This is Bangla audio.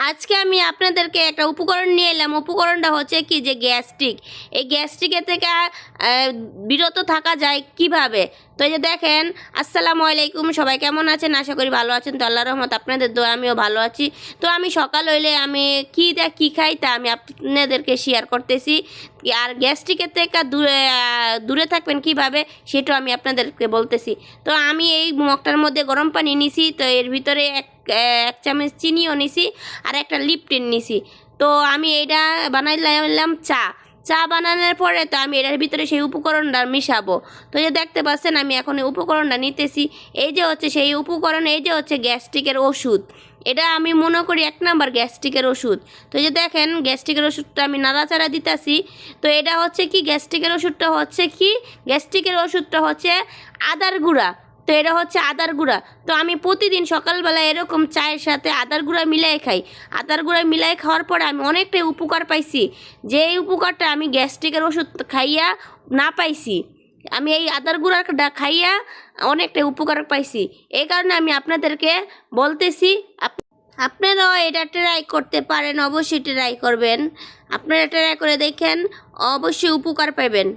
আজকে আমি আপনাদেরকে একটা উপকরণ নিয়ে এলাম। উপকরণটা হচ্ছে কি যে গ্যাস্ট্রিক। এই গ্যাস্ট্রিকের থেকে বিরত থাকা যায় কিভাবে। তো এই যে দেখেন, আসসালামু আলাইকুম, সবাই কেমন আছেন? আশা করি ভালো আছেন। তো আল্লাহর রহমত আপনাদের দোয়া আমিও ভালো আছি। তো আমি সকাল হইলে আমি কী খাই তা আমি আপনাদেরকে শেয়ার করতেছি। আর গ্যাস্ট্রিকের থেকে দূরে থাকবেন কিভাবে সেটাও আমি আপনাদেরকে বলতেছি। তো আমি এই মগটার মধ্যে গরম পানি নিছি। তো এর ভিতরে এক চামচ চিনিও নিছি আর একটা লিপটন নিছি। তো আমি এটা বানাইলাম চা বানানোর পরে তো আমি এটার ভিতরে সেই উপকরণটা মিশাবো। তো এই যে দেখতে পাচ্ছেন আমি এখন এই উপকরণটা নিতেছি। এই যে হচ্ছে সেই উপকরণ, এই যে হচ্ছে গ্যাস্ট্রিকের ওষুধ। এটা আমি মনে করি 1 নাম্বার গ্যাস্ট্রিকের ওষুধ। তো এই যে দেখেন গ্যাস্ট্রিকের ওষুধটা আমি নাড়াচাড়া দিতেছি। তো এটা হচ্ছে কি গ্যাস্ট্রিকের ওষুধটা হচ্ছে আদার গুঁড়া। তো এটা হচ্ছে আদার গুঁড়া। তো আমি প্রতিদিন সকালবেলা এরকম চায়ের সাথে আদার গুঁড়া মিলাই খাই। আদার গুঁড়া মিলাই খাওয়ার পরে আমি অনেকটাই উপকার পাইছি। যে এই উপকারটা আমি গ্যাস্ট্রিকের ওষুধ খাইয়া না পাইছি, আমি এই আদার গুঁড়াটা খাইয়া অনেকটাই উপকার পাইছি। এই কারণে আমি আপনাদেরকে বলতেছি, আপনারাও এটা ট্রাই করতে পারেন। অবশ্যই ট্রাই করবেন। আপনারা ট্রাই করে দেখেন, অবশ্যই উপকার পাবেন।